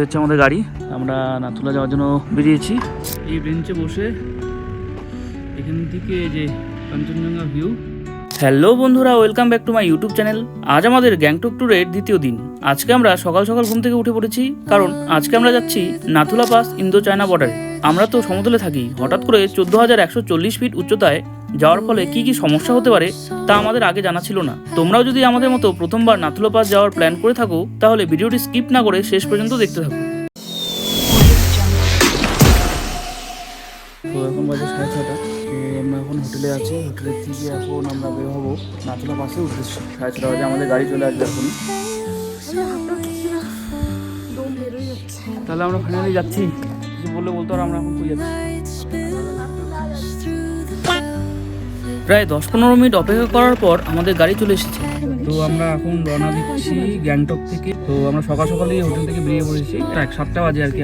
হচ্ছে আমাদের গাড়ি, আমরা নাথুলা যাওয়ার জন্য বেরিয়েছি। এই বেঞ্চে বসে এখান থেকে যে কাঞ্চনজঙ্ঘা ভিউ। হ্যালো বন্ধুরা, welcome back to my YouTube channel. আজ আমাদের গ্যাংটক ট্যুরের দ্বিতীয় দিন। আজকে আমরা সকাল সকাল ঘুম থেকে উঠে পড়েছি, কারণ আজকে আমরা যাচ্ছি নাথুলা পাস, ইন্দো চায়না বর্ডারে। আমরা তো সমতলে থাকি, হঠাৎ করে 14,140 ফিট উচ্চতায় যাওয়ার ফলে কি কি সমস্যা হতে পারে তা আমাদের আগে জানা ছিল না। তোমরাও যদি আমাদের মতো প্রথমবার নাথুলা পাস যাওয়ার প্ল্যান করে থাকো, তাহলে ভিডিওটি স্কিপ না করে শেষ পর্যন্ত দেখতে থাকো। তো এখন বাজে 6:30, তো আমরা এখন হোটেলে আছি। হোটেলের থেকে এখন আমরা বের হবো নাথুলা পাসের উদ্দেশ্যে। 6:30 বাজে আমাদের গাড়ি চলে আসবে এখন। তাহলে আমরা ফাইনালি যাচ্ছি। কিছু বললে বলতো, আর আমরা এখন কই যাচ্ছি। প্রায় 10-15 মিনিট অপেক্ষা করার পর আমাদের গাড়ি চলে এসেছে। তো আমরা এখন রওনা দিচ্ছি গ্যাংটক থেকে। তো আমরা সকাল সকালই হোটেল থেকে বেরিয়ে পড়েছি, প্রায় 7টা বাজে আর কি।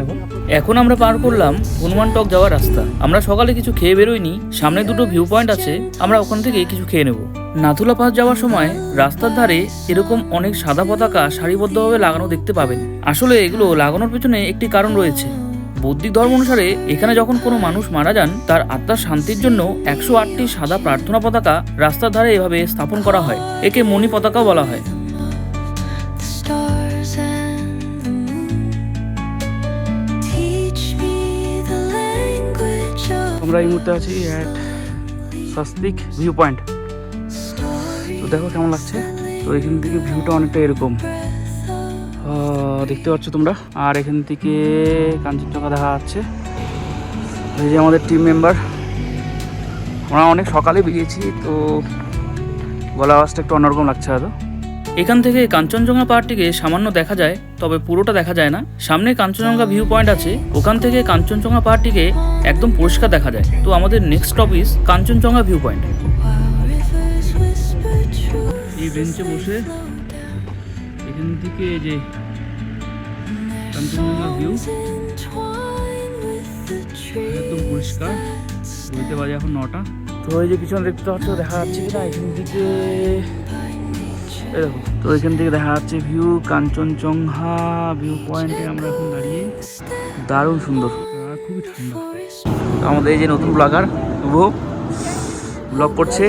এখন আমরা পার করলাম হনুমান টক যাওয়ার রাস্তা। আমরা সকালে কিছু খেয়ে বেরোইনি, সামনে দুটো ভিউ পয়েন্ট আছে, আমরা ওখান থেকে কিছু খেয়ে নেব। নাথুলা পাস যাওয়ার সময় রাস্তার ধারে এরকম অনেক সাদা পতাকা সারিবদ্ধভাবে লাগানো দেখতে পাবেন। আসলে এগুলো লাগানোর পেছনে একটি কারণ রয়েছে। বৌদ্ধিক ধর্ম অনুসারে এখানে যখন কোনো মানুষ মারা যান, তার আত্মার শান্তির জন্য 108টি সাদা প্রার্থনা পতাকা রাস্তার ধারে এভাবে স্থাপন করা হয়। একে মণি পতাকাও বলা হয়। আমরা এই মুহূর্তে আছি এট স্বস্তিক ভিউ পয়েন্ট। তো দেখো কেমন লাগছে। তো এখান থেকে ভিউটা অনেকটা এরকম দেখতে পাচ্ছ তোমরা। আর এখান থেকে কাঞ্চনজঙ্ঘা দেখা যাচ্ছে। এই যে আমাদের টিম মেম্বার, আমরা অনেক সকালে বেরিয়েছি, তো গলা আওয়াজটা একটু অন্যরকম লাগছে হয়তো। এখান থেকে কাঞ্চনজঙ্ঘা পাহাড়টিকে সামান্য দেখা যায়, তবে পুরোটা দেখা যায় না। সামনে কাঞ্চনজঙ্ঘা ভিউ পয়েন্ট আছে, ওখান থেকে কাঞ্চনজঙ্ঘা পাহাড়টিকে একদম পরিষ্কার দেখা যায়। তো আমাদের next stop is Kanchenjunga view point. এই বেঞ্চে বসে এখান থেকে যে কাঞ্চনজঙ্ঘা ভিউ একদম পরিষ্কার। বলতে বাজে এখন 9টা। তো এই যে পিছনে দেখতে পাচ্ছ, দেখা যাচ্ছে কিনা এখান থেকে, দেখো। তো এখান থেকে দেখা যাচ্ছে ভিউ কাঞ্চনজঙ্ঘা ভিউ পয়েন্টে আমরা এখন দাঁড়িয়ে। দারুণ সুন্দর, খুবই ঠান্ডা। তো আমাদের এই যে নতুন ব্লগার ব্লগ করছে।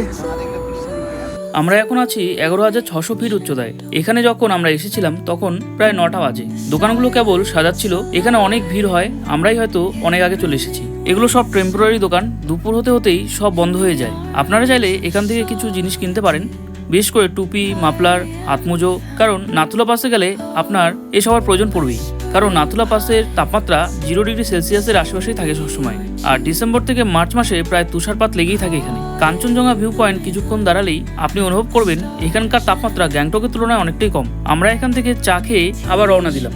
আমরা এখন আছি 11,600 ফিট উচ্চতায়। এখানে যখন আমরা এসেছিলাম তখন প্রায় 9টা বাজে। দোকানগুলো কেবল সাজাচ্ছিল। এখানে অনেক ভিড় হয়, আমরাই হয়তো অনেক আগে চলে এসেছি। এগুলো সব টেম্পোরারি দোকান, দুপুর হতে হতেই সব বন্ধ হয়ে যায়। আপনারা চাইলে এখান থেকে কিছু জিনিস কিনতে পারেন, বিশেষ করে টুপি, মাফলার, হাতমোজো। কারণ নাথুলা পাসে গেলে আপনার এসবের প্রয়োজন পড়বেই, কারণ নাথুলা পাসের তাপমাত্রা 0 ডিগ্রি সেলসিয়াসের আশেপাশেই থাকে সবসময়। আর ডিসেম্বর থেকে মার্চ মাসে প্রায় তুষারপাত লেগেই থাকে এখানে। কাঞ্চনজঙ্ঘা ভিউ পয়েন্ট কিছুক্ষণ দাঁড়ালেই আপনি অনুভব করবেন এখানকার তাপমাত্রা গ্যাংটকের তুলনায় অনেকটাই কম। আমরা এখান থেকে চা খেয়ে আবার রওনা দিলাম।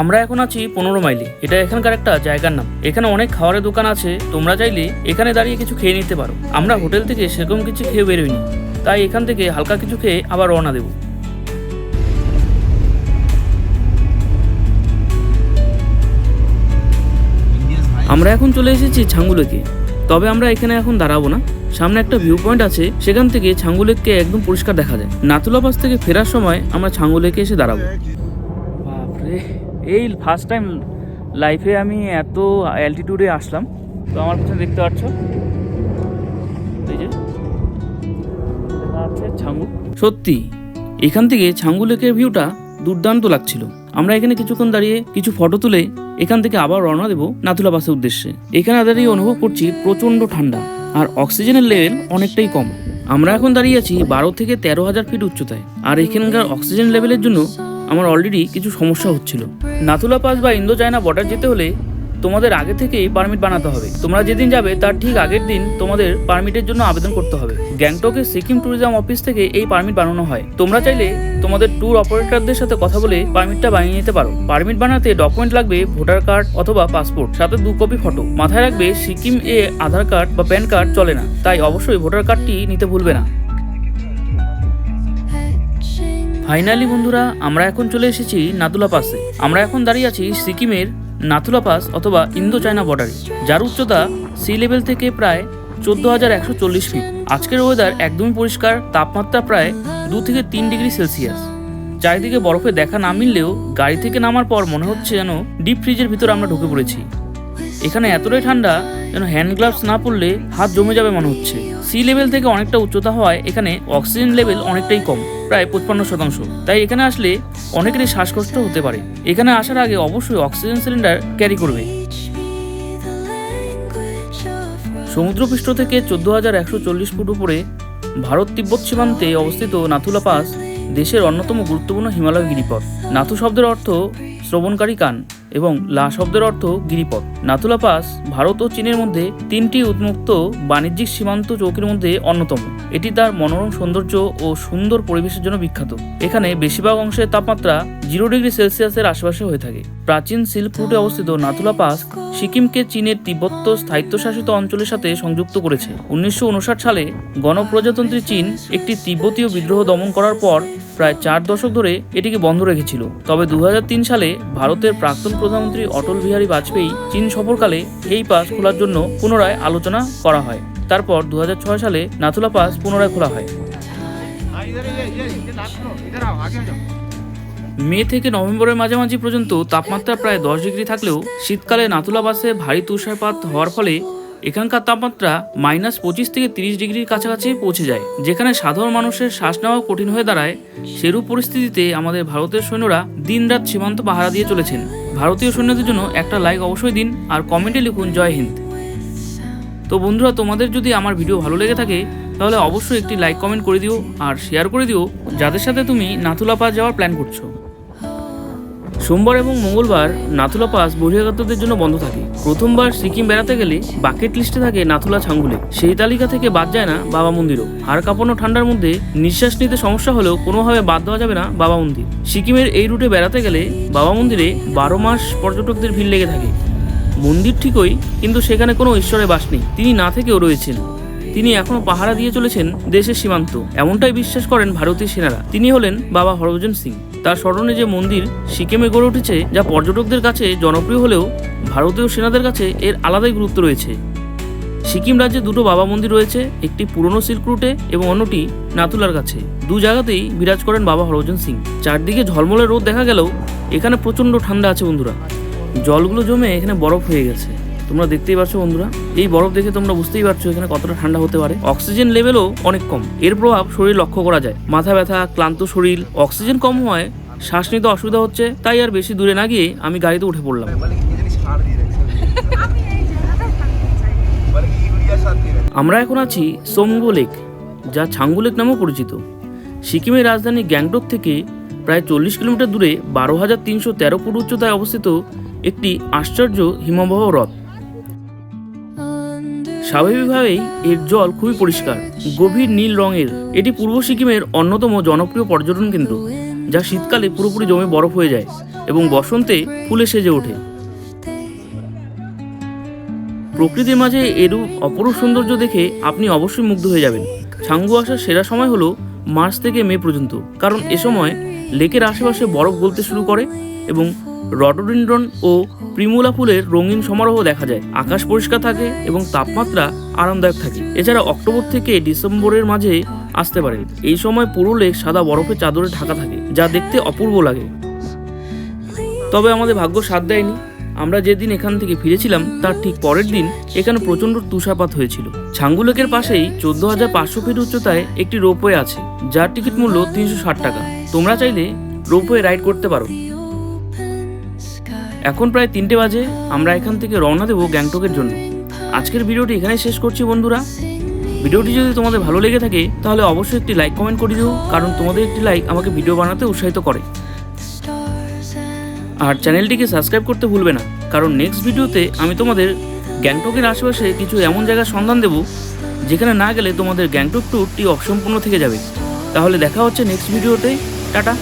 আমরা এখন আছি 15 মাইলে। এটা এখানকার একটা জায়গার নাম। এখানে অনেক খাবারের দোকান আছে, তোমরা চাইলে এখানে দাঁড়িয়ে কিছু খেয়ে নিতে পারো। আমরা হোটেল থেকে সেরকম কিছু খেয়ে বেরোইনি, তাই এখান থেকে হালকা কিছু খেয়ে আবার রওনা দেব। আমরা এখন চলে এসেছি ছাঙ্গু লেকে। তবে আমরা এখানে এখন দাঁড়াবো না। সামনে একটা ভিউ পয়েন্ট আছে, সেখান থেকে ছাঙ্গু লেককে একদম পরিষ্কার দেখা যায়। নাথুলা পাস থেকে ফেরার সময় আমরা ছাঙ্গু লেকে এসে দাঁড়াবো। বাপরে, এই ফার্স্ট টাইম লাইফে আমি এত অ্যালটিটিউডে আসলাম। তো আমার পিছনে দেখতে পাচ্ছ, এই যে আছে ছাঙ্গু। সত্যি এখান থেকে ছাঙ্গু লেকের ভিউটা দুর্দান্ত লাগছিল। আমরা এখানে কিছুক্ষণ দাঁড়িয়ে কিছু ফটো তুলে এখান থেকে আবার রওনা দেবো নাথুলা পাসের উদ্দেশ্যে। এখানে দাঁড়িয়ে অনুভব করছি প্রচণ্ড ঠান্ডা, আর অক্সিজেনের লেভেল অনেকটাই কম। আমরা এখন দাঁড়িয়ে আছি 12 থেকে 13,000 ফিট উচ্চতায়। আর এখানকার অক্সিজেন লেভেলের জন্য আমার অলরেডি কিছু সমস্যা হচ্ছিল। নাথুলা পাস বা ইন্দো চায়না বর্ডার যেতে হলে তোমাদের আগে থেকেই পারমিট বানাতে হবে। তোমরা যেদিন যাবে তার ঠিক আগের দিন তোমাদের পারমিটের জন্য আবেদন করতে হবে। গ্যাংটকের সিকিম ট্যুরিজম অফিস থেকে এই পারমিট বানানো হয়। তোমরা চাইলে তোমাদের ট্যুর অপারেটরদের সাথে কথা বলে পারমিটটা বানিয়ে নিতে পারো। পারমিট বানাতে ডকুমেন্ট লাগবে ভোটার কার্ড অথবা পাসপোর্ট, সাথে 2 কপি ফটো। মাথায় রাখবে সিকিম আধার কার্ড বা প্যান কার্ড চলে না, তাই অবশ্যই ভোটার কার্ডটি নিতে ভুলবে না। ফাইনালি বন্ধুরা, আমরা এখন চলে এসেছি নাথুলা পাসে। আমরা এখন দাঁড়িয়ে আছি সিকিমের নাথুলা পাস অথবা ইন্দো চায়না বর্ডারে, যার উচ্চতা সি লেভেল থেকে প্রায় 14,140 ফিট। আজকের ওয়েদার একদমই পরিষ্কার, তাপমাত্রা প্রায় 2 থেকে 3 ডিগ্রি সেলসিয়াস। চারিদিকে বরফে দেখা না মিললেও গাড়ি থেকে নামার পর মনে হচ্ছে যেন ডিপ ফ্রিজের ভিতরে আমরা ঢুকে পড়েছি। এখানে এতটাই ঠান্ডা যেন হ্যান্ড গ্লাভস না পরলে হাত জমে যাবে মনে হচ্ছে। সি লেভেল থেকে অনেকটা উচ্চতা হওয়ায় এখানে অক্সিজেন লেভেল অনেকটাই কম, প্রায় 55%। তাই এখানে আসলে অনেকেরই শ্বাসকষ্ট হতে পারে। এখানে আসার আগে অবশ্যই অক্সিজেন সিলিন্ডার ক্যারি করবে। সমুদ্রপৃষ্ঠ থেকে 14,140 ফুট উপরে ভারত তিব্বত সীমান্তে অবস্থিত নাথুলা পাস দেশের অন্যতম গুরুত্বপূর্ণ হিমালয় গিরিপথ। নাথু শব্দের অর্থ শ্রবণকারী কান এবং লা শব্দের অর্থ গিরিপথ। নাথুলা পাস ভারত ও চীনের মধ্যে 3টি উন্মুক্ত বাণিজ্যিক সীমান্ত চৌকির মধ্যে অন্যতম। এটি তার মনোরম সৌন্দর্য ও সুন্দর পরিবেশের জন্য বিখ্যাত। এখানে বেশিরভাগ অংশের তাপমাত্রা 0 ডিগ্রি সেলসিয়াসের আশেপাশে হয়ে থাকে। প্রাচীন সিল্ক রুটে অবস্থিত নাথুলা পাস সিকিমকে চীনের তিব্বত স্থায়িত্বশাসিত অঞ্চলের সাথে সংযুক্ত করেছে। 1959 সালে গণপ্রজাতন্ত্রী চীন একটি তিব্বতীয় বিদ্রোহ দমন করার পর প্রায় 4 দশক ধরে এটিকে বন্ধ রেখেছিল। তবে 2003 সালে ভারতের প্রাক্তন প্রধানমন্ত্রী অটল বিহারী বাজপেয়ী চীন সফরকালে এই পাস খোলার জন্য পুনরায় আলোচনা করা হয়। তারপর 2006 সালে নাথুলা পাস পুনরায় খোলা হয়। মে থেকে নভেম্বরের মাঝামাঝি পর্যন্ত তাপমাত্রা প্রায় 10 ডিগ্রি থাকলেও শীতকালে নাথুলা পাসে ভারী তুষারপাত হওয়ার ফলে এখানকার তাপমাত্রা -25 থেকে 30 ডিগ্রির কাছাকাছি পৌঁছে যায়, যেখানে সাধারণ মানুষের শ্বাস নেওয়া কঠিন হয়ে দাঁড়ায়। সেরূপ পরিস্থিতিতে আমাদের ভারতের সৈন্যরা দিনরাত সীমান্ত পাহারা দিয়ে চলেছেন। ভারতীয় সৈন্যদের জন্য একটা লাইক অবশ্যই দিন আর কমেন্টে লিখুন জয় হিন্দ। তো বন্ধুরা, তোমাদের যদি আমার ভিডিও ভালো লেগে থাকে তাহলে অবশ্যই একটি লাইক কমেন্ট করে দিও আর শেয়ার করে দিও যাদের সাথে তুমি নাথুলা পাস যাওয়ার প্ল্যান করছো। সোমবার এবং মঙ্গলবার নাথুলা পাস বহিরাগতদের জন্য বন্ধ থাকে। প্রথমবার সিকিম বেড়াতে গেলে বাকেট লিস্টে থাকে নাথুলা ছাঙ্গুলে, সেই তালিকা থেকে বাদ যায় না বাবা মন্দিরও। হাড় কাঁপানো ঠান্ডার মধ্যে নিঃশ্বাস নিতে সমস্যা হলেও কোনোভাবে বাদ দেওয়া যাবে না বাবা মন্দির। সিকিমের এই রুটে বেড়াতে গেলে বাবা মন্দিরে 12 মাস পর্যটকদের ভিড় লেগে থাকে। মন্দির ঠিকই, কিন্তু সেখানে কোনো ঈশ্বরের বাস নেই, তিনি না থেকেও রয়েছেন। তিনি এখনও পাহারা দিয়ে চলেছেন দেশের সীমান্ত, এমনটাই বিশ্বাস করেন ভারতীয় সেনারা। তিনি হলেন বাবা হরভজন সিং। তার স্মরণে যে মন্দির সিকিমে গড়ে উঠেছে, যা পর্যটকদের কাছে জনপ্রিয় হলেও ভারতীয় সেনাদের কাছে এর আলাদাই গুরুত্ব রয়েছে। সিকিম রাজ্যে 2টো বাবা মন্দির রয়েছে, একটি পুরনো সিল্ক রুটে এবং অন্যটি নাথুলার কাছে। 2 জায়গাতেই বিরাজ করেন বাবা হরভজন সিং। চারদিকে ঝলমলে রোদ দেখা গেলেও এখানে প্রচণ্ড ঠান্ডা আছে বন্ধুরা। জলগুলো জমে এখানে বরফ হয়ে গেছে, তোমরা দেখতেই পাচ্ছ বন্ধুরা। এই বরফ দেখে তোমরা বুঝতেই পারছো এখানে কতটা ঠান্ডা হতে পারে। অক্সিজেন লেভেলও অনেক কম, এর প্রভাব শরীর লক্ষ্য করা যায়। মাথা ব্যথা, ক্লান্ত শরীর, অক্সিজেন কম হওয়ায় শ্বাস নিতে অসুবিধা হচ্ছে। তাই আর বেশি দূরে না গিয়ে আমি গাড়িতে উঠে পড়লাম। আমরা এখন আছি সোমগো লেক, যা ছাঙ্গু লেক নামেও পরিচিত। সিকিমের রাজধানী গ্যাংটক থেকে প্রায় 40 কিলোমিটার দূরে 12,313 ফুট উচ্চতায় অবস্থিত একটি আশ্চর্য হিমবাহ হ্রদ। স্বাভাবিকভাবেই এর জল খুবই পরিষ্কার, গভীর নীল রঙের। এটি পূর্ব সিকিমের অন্যতম জনপ্রিয় পর্যটন কেন্দ্র, যা শীতকালে পুরোপুরি জমে বরফ হয়ে যায় এবং বসন্তে ফুলে সেজে ওঠে। প্রকৃতির মাঝে এরূপ অপরূপ সৌন্দর্য দেখে আপনি অবশ্যই মুগ্ধ হয়ে যাবেন। ছাঙ্গু আসার সেরা সময় হলো মার্চ থেকে মে পর্যন্ত, কারণ এ সময় লেকের আশেপাশে বরফ গলতে শুরু করে এবং রডোডেনড্রন ও প্রিমুলা ফুলের রঙিন সমারোহ দেখা যায়। আকাশ পরিষ্কার থাকে এবং তাপমাত্রা আরামদায়ক থাকে। এছাড়া অক্টোবর থেকে ডিসেম্বরের মাঝে আসতে পারেন। এই সময় পুরো লেক সাদা বরফের চাদরে ঢাকা থাকে, যা দেখতে অপূর্ব লাগে। তবে আমাদের ভাগ্য সাথ দেয়নি। আমরা যেদিন এখান থেকে ফিরেছিলাম তার ঠিক পরের দিন এখানে প্রচণ্ড তুষারপাত হয়েছিল। ছাঙ্গু লেকের পাশেই 14,500 ফিট উচ্চতায় একটি রোপওয়ে আছে, যার টিকিট মূল্য 360 টাকা। তোমরা চাইলে রোপওয়ে রাইড করতে পারো। এখন প্রায় 3টে বাজে, আমরা এখান থেকে রওনা দেবো গ্যাংটকের জন্য। আজকের ভিডিওটি এখানেই শেষ করছি বন্ধুরা। ভিডিওটি যদি তোমাদের ভালো লেগে থাকে তাহলে অবশ্যই একটি লাইক কমেন্ট করে দিও, কারণ তোমাদের একটি লাইক আমাকে ভিডিও বানাতে উৎসাহিত করে। আর চ্যানেলটিকে সাবস্ক্রাইব করতে ভুলবে না, কারণ নেক্সট ভিডিওতে আমি তোমাদের গ্যাংটকের আশেপাশে কিছু এমন জায়গার সন্ধান দেব যেখানে না গেলে তোমাদের গ্যাংটক ট্যুরটি অসম্পূর্ণ থেকে যাবে। তাহলে দেখা হচ্ছে নেক্সট ভিডিওতে। টাটা।